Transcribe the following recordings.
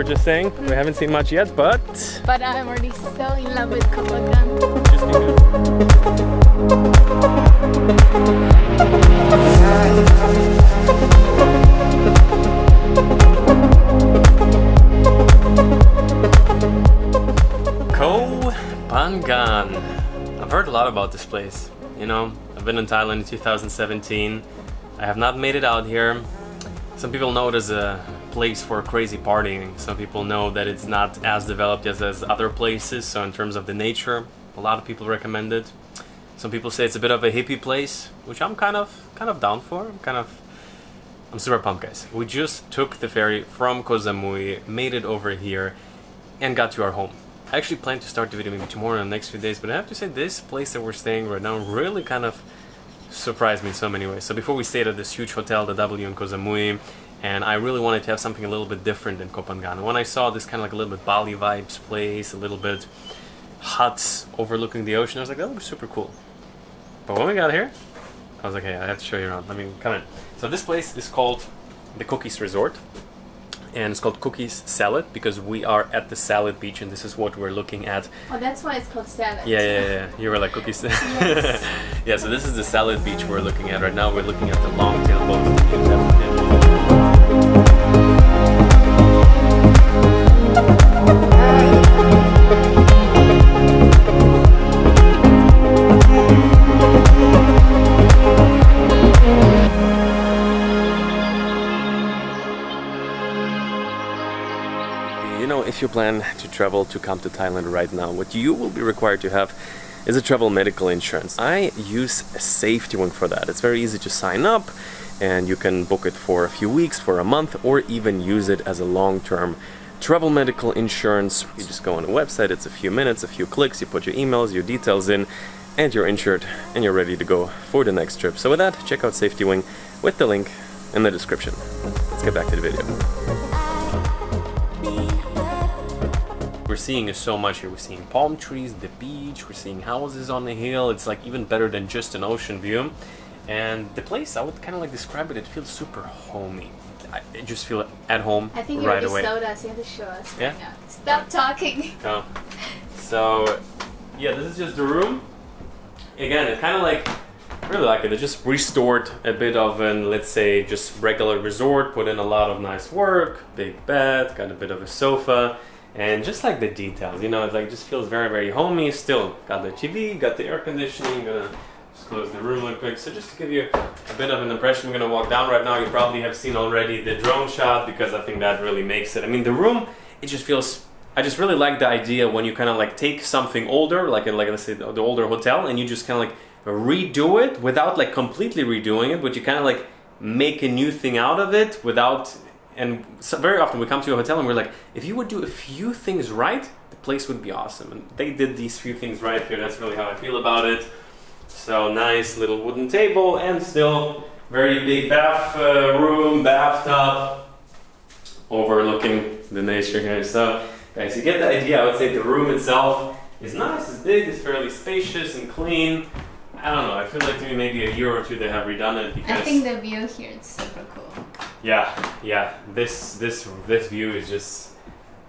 just saying. We haven't seen much yet, but I'm already so in love with Koh Phangan. just be good. Koh Phangan. I've heard a lot about this place. You know, I've been in Thailand in 2017. I have not made it out here. Some people know it as a place for crazy partying. Some people know that it's not as developed as other places. So in terms of the nature, a lot of people recommend it. Some people say it's a bit of a hippie place, which I'm kind of down for. I'm super pumped, guys. We just took the ferry from Koh Samui, made it over here, and got to our home. I actually plan to start the video maybe tomorrow in the next few days, but I have to say this place that we're staying right now really kind of surprised me in so many ways. So before we stayed at this huge hotel, the W in Koh Samui, and I really wanted to have something a little bit different in Koh Phangan. And when I saw this kind of like a little bit Bali vibes place, a little bit huts overlooking the ocean, I was like, that looks super cool. But when we got here, I was like, hey, I have to show you around. Let me come in. So this place is called the Cookies Resort. And it's called Cookies Salad because we are at the Salad Beach and this is what we're looking at. Oh, that's why it's called salad. Yeah. You were like cookies. Yes. Yeah, so this is the Salad Beach we're looking at right now. We're looking at the long tail boats. You know, if you plan to travel to come to Thailand right now, what you will be required to have is a travel medical insurance. I use a SafetyWing for that. It's very easy to sign up and you can book it for a few weeks, for a month, or even use it as a long-term travel medical insurance. You just go on the website, it's a few minutes, a few clicks, you put your emails, your details in, and you're insured and you're ready to go for the next trip. So with that, check out SafetyWing with the link in the description. Let's get back to the video. We're seeing so much here. We're seeing palm trees, the beach, we're seeing houses on the hill. It's like even better than just an ocean view. And the place, I would kind of like describe it, it feels super homey. I just feel at home I think you right already away. showed us. You have to show us. Yeah? Right now. Stop talking. Oh. So, yeah, this is just the room. Again, it kind of like, I really like it. It just restored a bit of an, let's say, just regular resort, put in a lot of nice work, big bed, got a bit of a sofa. And just like the details, you know, it like just feels very, very homey. Still got the TV, got the air conditioning. Gonna just close the room real quick. So just to give you a bit of an impression, we're gonna walk down right now. You probably have seen already the drone shot because I think that really makes it. I mean, the room, it just feels. I just really like the idea when you kind of like take something older, like let's say the older hotel, and you just kind of like redo it without like completely redoing it, but you kind of like make a new thing out of it without. And so very often we come to a hotel and we're like, if you would do a few things right, the place would be awesome. And they did these few things right here. That's really how I feel about it. So nice little wooden table and still very big bathtub overlooking the nature here. So guys, you get the idea. I would say the room itself is nice, it's big, it's fairly spacious and clean. I don't know, I feel like to me maybe a year or two they have redone it because I think the view here is super cool. Yeah. This view is just.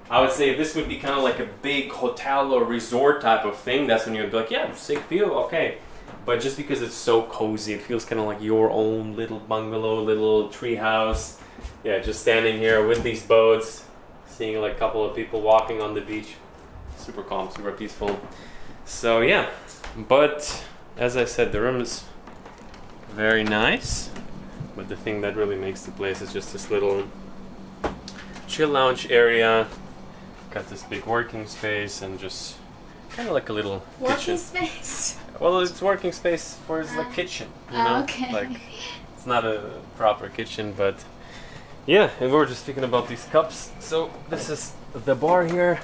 I would say if this would be kind of like a big hotel or resort type of thing, that's when you'd be like, yeah, sick view, okay. But just because it's so cozy, it feels kind of like your own little bungalow, little tree house. Yeah, just standing here with these boats, seeing like a couple of people walking on the beach. Super calm, super peaceful. So yeah, but as I said, the room is very nice. But the thing that really makes the place is just this little chill lounge area. Got this big working space and just kind of like a little Working kitchen. space? Well, it's working space for its like kitchen, you know? Okay. Like, it's not a proper kitchen, but yeah, and we were just speaking about these cups. So this is the bar here.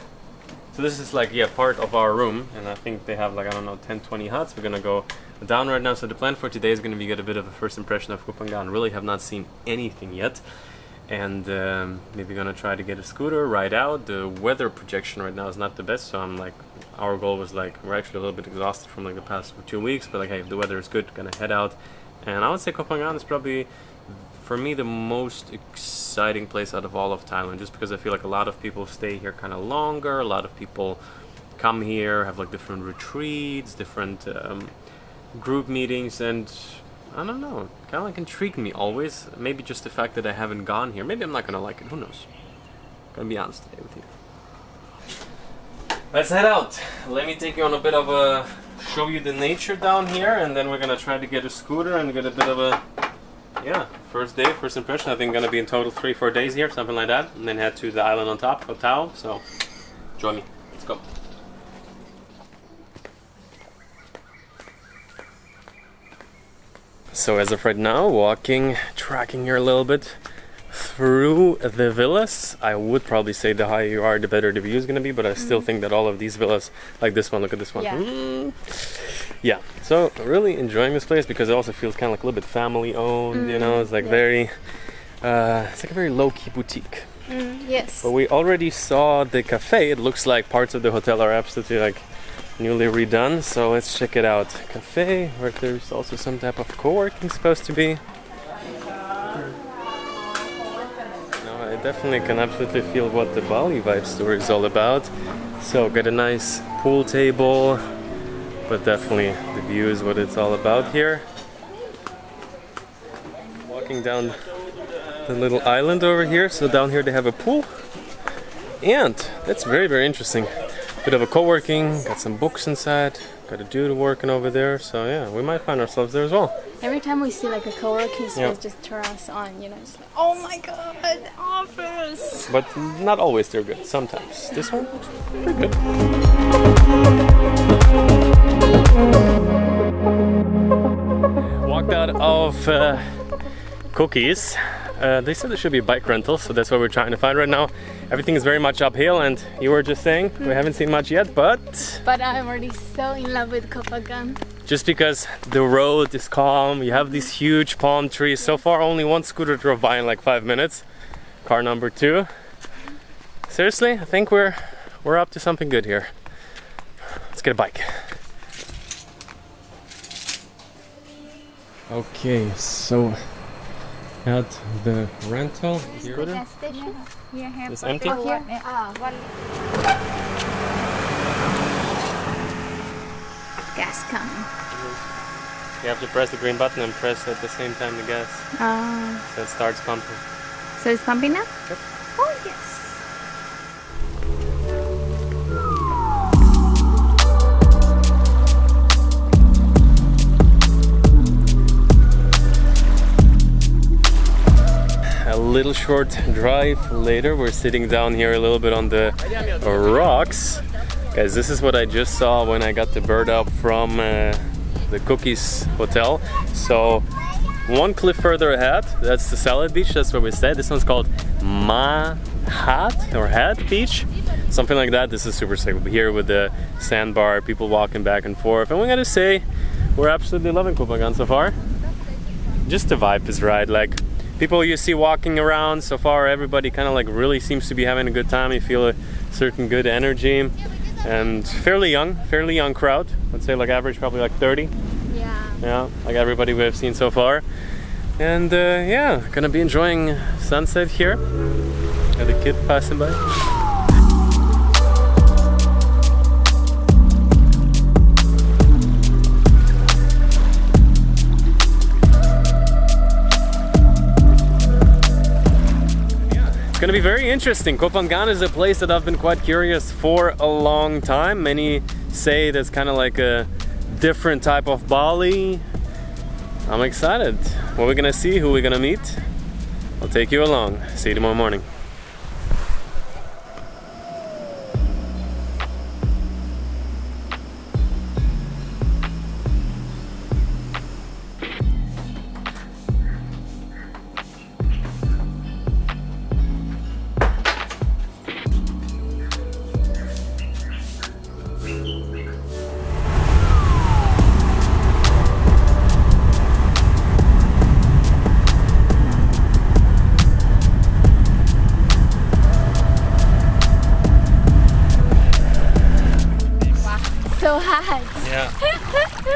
So this is like, yeah, part of our room, and I think they have like, I don't know, 10, 20 huts. We're gonna go down right now. So the plan for today is gonna be get a bit of a first impression of Koh Phangan. Really have not seen anything yet. And maybe gonna try to get a scooter, ride out. The weather projection right now is not the best, so I'm like, our goal was like, we're actually a little bit exhausted from like the past 2 weeks, but like, hey, if the weather is good, gonna head out, And I would say Koh Phangan is probably, for me, the most exciting place out of all of Thailand, just because I feel like a lot of people stay here kind of longer. A lot of people come here, have like different retreats, different group meetings, and I don't know, kind of like intrigued me always. Maybe just the fact that I haven't gone here. Maybe I'm not gonna like it. Who knows? Gonna be honest today with you. Let's head out. Let me take you on a bit of a show you the nature down here, and then we're gonna try to get a scooter and get a bit of a first day, first impression. I think gonna be in total 3-4 days here, something like that, and then head to the island on top, Koh Tao. So join me. Let's go. So as of right now, tracking here a little bit through the villas. I would probably say the higher you are, the better the view is going to be, but I still think that all of these villas, like this one, look at this one. Yeah, so really enjoying this place because it also feels kind of like a little bit family owned, you know, it's like very, it's like a very low-key boutique. Yes. But we already saw the cafe. It looks like parts of the hotel are absolutely like newly redone, so let's check it out. Cafe, where there's also some type of co-working supposed to be. I definitely can absolutely feel what the Bali Vibe store is all about. So got a nice pool table, but definitely the view is what it's all about here. Walking down the little island over here. So down here they have a pool, and that's very, very interesting. Bit of a co-working, got some books inside, got a dude working over there, so yeah, we might find ourselves there as well. Every time we see like a co-working space, just turn us on, you know, it's like, oh my god, office! But not always they're good, sometimes. This one looks pretty good. Walked out of Cookies. They said there should be a bike rental, so that's what we're trying to find right now. Everything is very much uphill, and you were just saying we haven't seen much yet, but I'm already so in love with Koh Phangan. Just because the road is calm, you have these huge palm trees. So far only one scooter drove by in like 5 minutes. Car number 2. Seriously, I think we're up to something good here. Let's get a bike. Okay, so at the rental scooter. Gas station. Here, have It's empty? one. Gas coming. You have to press the green button and press at the same time the gas. So it starts pumping. So it's pumping now? Yep. Oh yes. A little short drive later, we're sitting down here a little bit on the rocks. Guys, this is what I just saw when I got the bird up from the Cookies Hotel. So one cliff further ahead, that's the Salad Beach, that's where we stayed. This one's called Mae Haad or Haad Beach, something like that. This is super sick. We're here with the Sandbar, people walking back and forth, and we gotta say we're absolutely loving Koh Phangan so far. Just the vibe is right. Like, people you see walking around so far, everybody kind of like really seems to be having a good time. You feel a certain good energy, and fairly young crowd. I'd say like average probably like 30. Yeah, like everybody we have seen so far. And yeah, gonna be enjoying sunset here. Got a kid passing by. It's gonna be very interesting. Koh Phangan is a place that I've been quite curious for a long time. Many say that's kind of like a different type of Bali. I'm excited. What we're gonna see, who we're gonna meet. I'll take you along. See you tomorrow morning.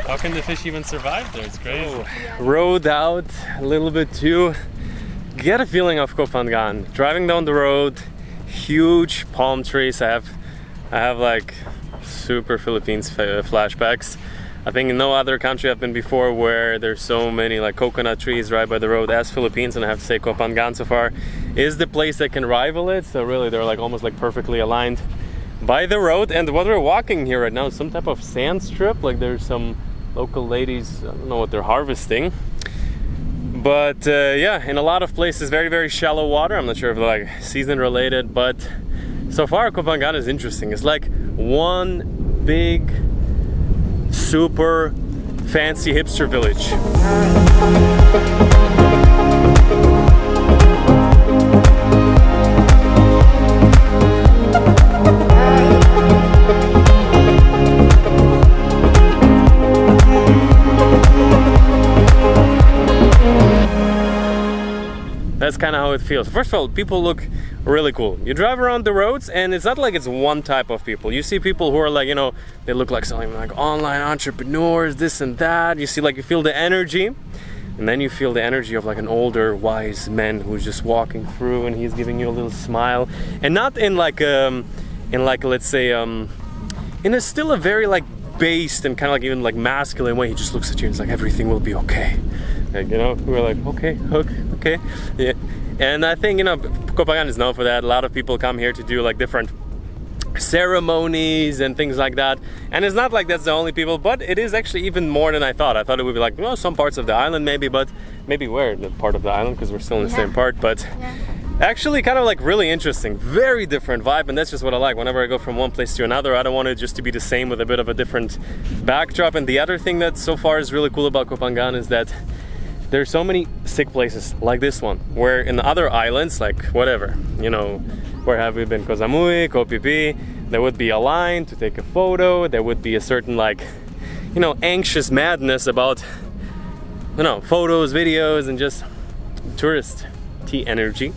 How can the fish even survive there? It's crazy. Oh, rode out a little bit too. Get a feeling of Koh Phangan. Driving down the road, huge palm trees. I have like super Philippines flashbacks. I think in no other country I've been before where there's so many like coconut trees right by the road as Philippines, and I have to say Koh Phangan so far is the place that can rival it. So really they're like almost like perfectly aligned by the road. And what we're walking here right now is some type of sand strip. Like there's some local ladies, I don't know what they're harvesting. But yeah, in a lot of places very, very shallow water. I'm not sure if they're like season related, but so far Koh Phangan is interesting. It's like one big, super fancy hipster village. That's kind of how it feels. First of all, people look really cool. You drive around the roads and it's not like it's one type of people. You see people who are like, you know, they look like something like online entrepreneurs, this and that. You see, like, you feel the energy, and then you feel the energy of like an older, wise man who's just walking through and he's giving you a little smile, and not in like let's say in a still a very like based and kind of like even like masculine way. He just looks at you and it's like everything will be okay. Like, you know, we're like, okay, yeah. And I think, you know, Koh Phangan is known for that. A lot of people come here to do like different ceremonies and things like that. And it's not like that's the only people, but it is actually even more than I thought. I thought it would be like, well, some parts of the island maybe, but maybe we're the part of the island because we're still in the same part. But actually kind of like really interesting, very different vibe, and that's just what I like. Whenever I go from one place to another, I don't want it just to be the same with a bit of a different backdrop. And the other thing that so far is really cool about Koh Phangan is that there's so many sick places like this one, where in the other islands, like whatever, you know, where have we been? Koh Samui, Koh Phi Phi, there would be a line to take a photo, there would be a certain like, you know, anxious madness about, you know, photos, videos, and just tourist energy.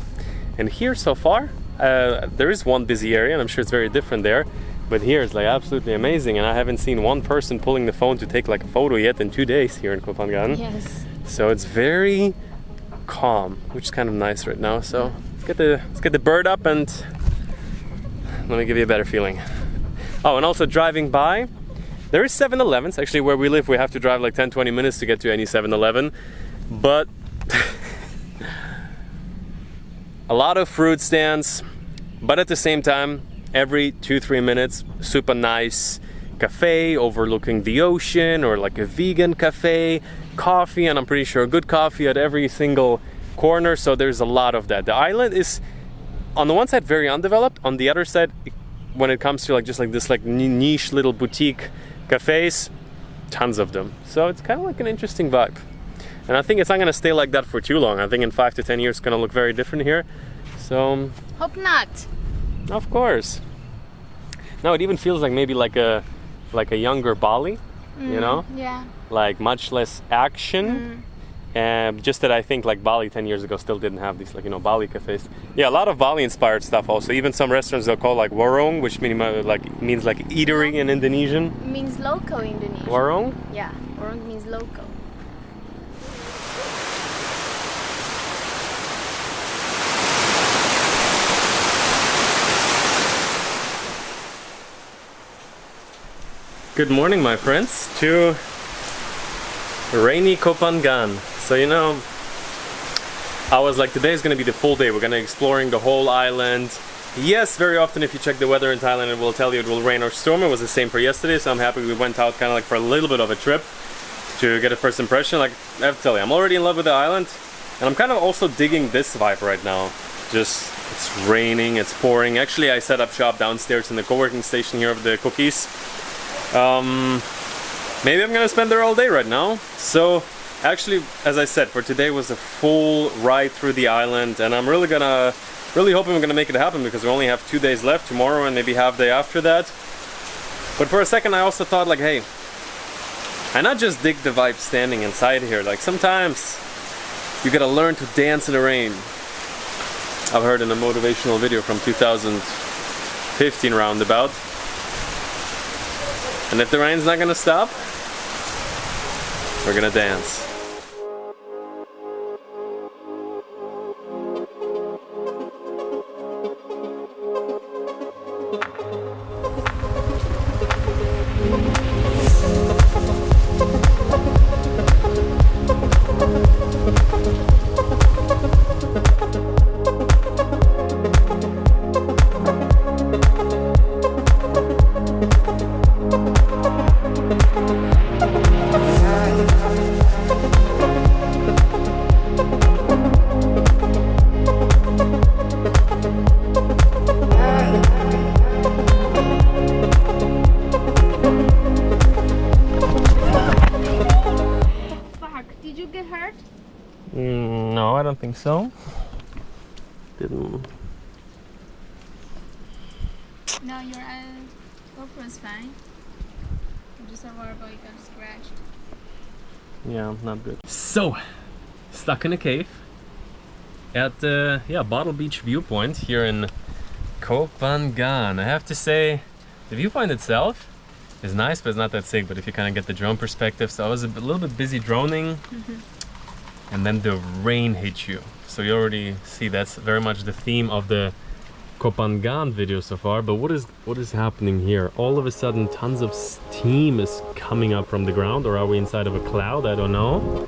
And here so far, there is one busy area, and I'm sure it's very different there, but here it's like absolutely amazing, and I haven't seen one person pulling the phone to take like a photo yet in 2 days here in Koh Phangan. Yes. So it's very calm, which is kind of nice right now. So let's get the bird up and let me give you a better feeling. Oh, and also driving by, there is 7-Elevens. Actually, where we live, we have to drive like 10-20 minutes to get to any 7-Eleven. But a lot of fruit stands, but at the same time, every 2-3 minutes, super nice cafe overlooking the ocean, or like a vegan cafe, coffee, and I'm pretty sure good coffee at every single corner. So there's a lot of that. The island is on the one side very undeveloped, on the other side, when it comes to like just like this like niche little boutique cafes, tons of them. So it's kind of like an interesting vibe, and I think it's not going to stay like that for too long. I think in 5 to 10 years it's going to look very different here. So hope not. Of course. No, it even feels like maybe like a younger Bali, you know? Yeah. Like much less action. Just that I think like Bali 10 years ago still didn't have these like, you know, Bali cafes. Yeah, a lot of Bali inspired stuff also. Even some restaurants they'll call like warung, which means like eatery in Indonesian. It means local Indonesian. Warung? Yeah, warung means local. Good morning, my friends, to rainy Koh Phangan. So, you know, I was like, today's gonna be the full day. We're gonna exploring the whole island. Yes, very often if you check the weather in Thailand, it will tell you it will rain or storm. It was the same for yesterday, so I'm happy we went out kind of like for a little bit of a trip to get a first impression. Like, I have to tell you, I'm already in love with the island, and I'm kind of also digging this vibe right now. Just, it's raining, it's pouring. Actually, I set up shop downstairs in the co-working station here of the cookies. Maybe I'm gonna spend there all day right now. So actually, as I said, for today was a full ride through the island, and I'm really hoping we're gonna make it happen, because we only have 2 days left, tomorrow and maybe half day after that. But for a second I also thought like, hey, I not just dig the vibe standing inside here, like sometimes you gotta learn to dance in the rain. I've heard in a motivational video from 2015 roundabout. And if the rain's not gonna stop, We're gonna dance. No, I don't think so. Didn't. No, your GoPro's fine. I'm just worried about you got scratched. Yeah, not good. So, stuck in a cave at the Bottle Beach Viewpoint here in Koh Phangan. I have to say, the viewpoint itself is nice, but it's not that sick. But if you kind of get the drone perspective, so I was a little bit busy droning. And then the rain hit you. So you already see that's very much the theme of the Koh Phangan video so far. But what is happening here? All of a sudden tons of steam is coming up from the ground, or are we inside of a cloud? I don't know.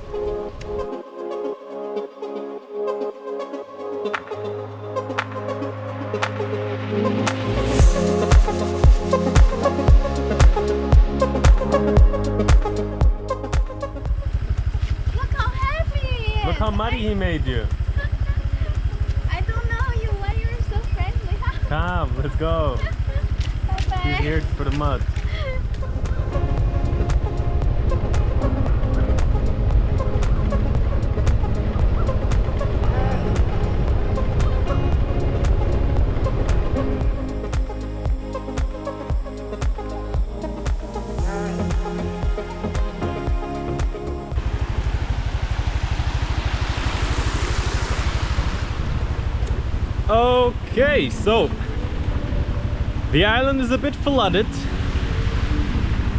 Look how muddy he made you. I don't know you. Why you're so friendly? Come, let's go. Bye-bye. He's here for the mud. Okay, so the island is a bit flooded.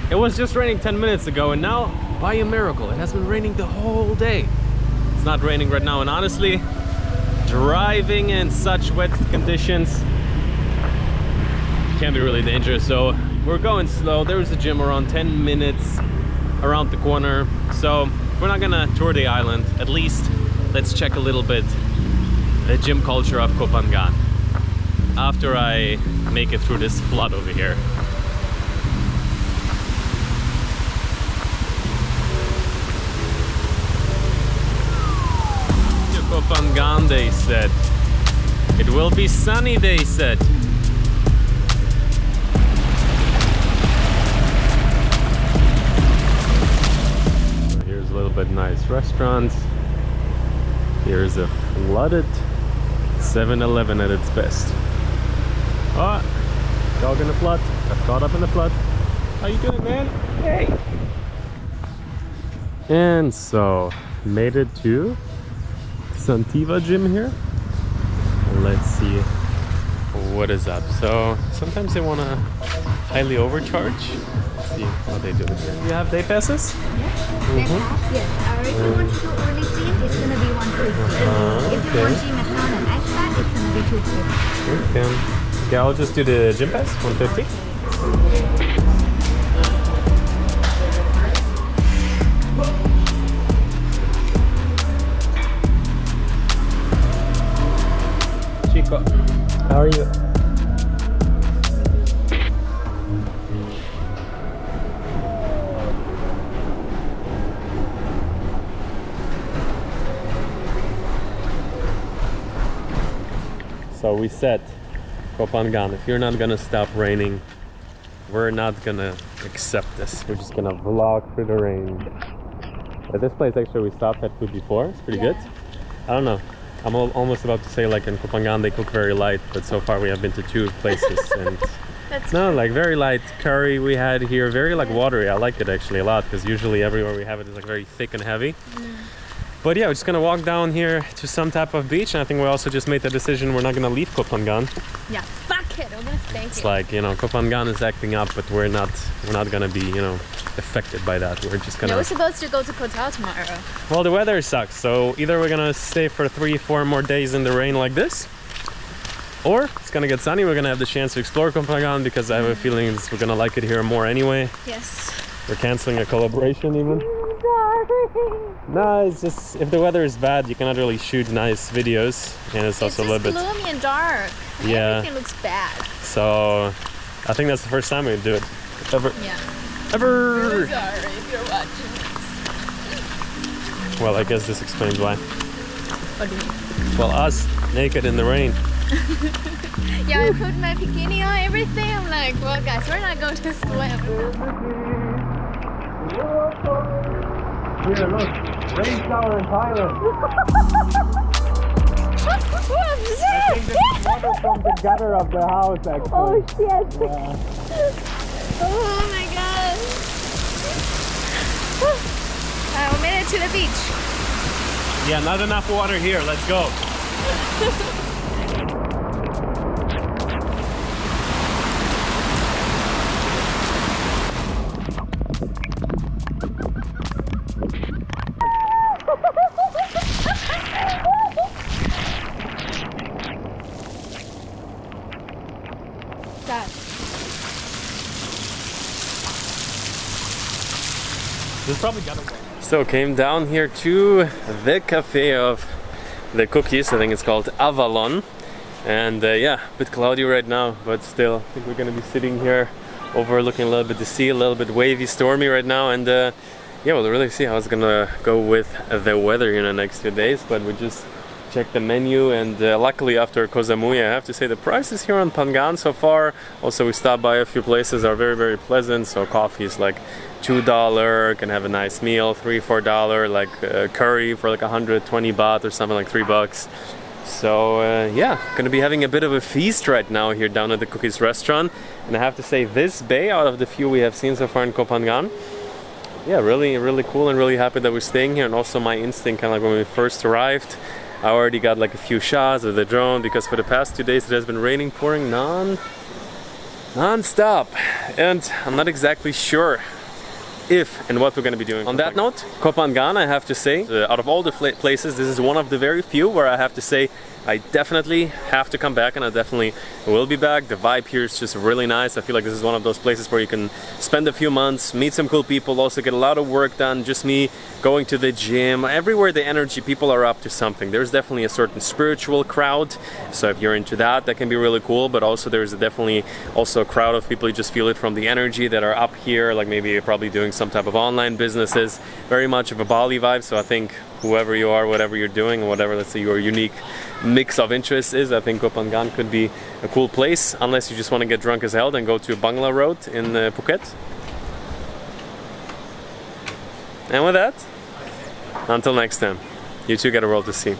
It was just raining 10 minutes ago, and now, by a miracle, it has been raining the whole day. It's not raining right now, and honestly, driving in such wet conditions can be really dangerous. So we're going slow. There's a gym around 10 minutes around the corner, so we're not gonna tour the island. At least let's check a little bit the gym culture of Koh Phangan after I make it through this flood over here. To Koh Phangan, they said. It will be sunny, they said. So here's a little bit nice restaurants. Here's a flooded 7-Eleven at its best. Oh, dog in the flood. Got caught up in the flood. How you doing, man? Hey! And so, made it to Santiva gym here. Let's see what is up. So, sometimes they want to highly overcharge. Let's see what they do here. You have day passes? Yes. If you want to do early gym, it's gonna be 150. If you want gym at town and extra, it's gonna be 250. Okay, I'll just do the gym pass, 150. Chico, how are you? So we said, Koh Phangan, if you're not gonna stop raining, we're not gonna accept this. We're just gonna vlog through the rain. At this place, actually, we stopped, had food before. It's pretty good. I don't know. I'm almost about to say, like, in Koh Phangan they cook very light, but so far we have been to 2 places, and like very light curry we had here, very like watery. I like it actually a lot, because usually everywhere we have it is like very thick and heavy. But yeah, we're just gonna walk down here to some type of beach, and I think we also just made the decision we're not gonna leave Koh Phangan. Yeah, fuck it. We're gonna stay It's here. like, you know, Koh Phangan is acting up, but we're not gonna be, you know, affected by that. We're just gonna. No, we're supposed to go to Koh Tao tomorrow. Well, the weather sucks, so either we're gonna stay for 3-4 more days in the rain like this, or it's gonna get sunny. We're gonna have the chance to explore Koh Phangan because I have a feeling we're gonna like it here more anyway. Yes. We're canceling a collaboration even. I'm sorry. No, it's just if the weather is bad, you cannot really shoot nice videos, and it's also a little bit. gloomy and dark. Yeah. Everything looks bad. So, I think that's the first time we do it ever. Yeah. Ever. I'm sorry if you're watching this. Well, I guess this explains why. What do you mean? Well, us naked in the rain. Yeah, I put my bikini on, everything. I'm like, well, guys, we're not going to swim. Here, look, rain shower in Thailand. Whoops! I think this is water from the gutter of the house, actually. Oh shit! Yeah. Oh my god! We made it to the beach. Yeah, not enough water here. Let's go. This probably got away. So came down here to the cafe of the cookies. I think it's called Avalon, and yeah, a bit cloudy right now, but still, I think we're gonna be sitting here overlooking a little bit the sea, a little bit wavy, stormy right now, and yeah, we'll really see how it's gonna go with the weather in the next few days. But we just checked the menu, and luckily after Koh Samui, I have to say the prices here on Phangan so far. Also, we stopped by a few places, are very, very pleasant. So coffee is like $2, can have a nice meal, $3-4, like curry for like 120 baht or something, like $3. So yeah, gonna be having a bit of a feast right now here down at the Cookies restaurant. And I have to say, this bay, out of the few we have seen so far in Koh Phangan, yeah, really, really cool, and really happy that we're staying here. And also my instinct, kind of like when we first arrived, I already got like a few shots of the drone, because for the past 2 days it has been raining, pouring non-stop, and I'm not exactly sure if and what we're going to be doing. On that note, Koh Phangan, I have to say, out of all the places, this is one of the very few where I have to say I definitely have to come back, and I definitely will be back. The vibe here is just really nice. I feel like this is one of those places where you can spend a few months, meet some cool people, also get a lot of work done. Just me going to the gym, everywhere the energy, people are up to something. There's definitely a certain spiritual crowd, so if you're into that, that can be really cool. But also there's definitely also a crowd of people, you just feel it from the energy, that are up here, like maybe you're probably doing some type of online businesses. Very much of a Bali vibe. So I think whoever you are, whatever you're doing, whatever, let's say, your unique mix of interests is, I think Koh Phangan could be a cool place, unless you just want to get drunk as hell, then go to Bangla Road in Phuket. And with that, until next time, you two got a world to see.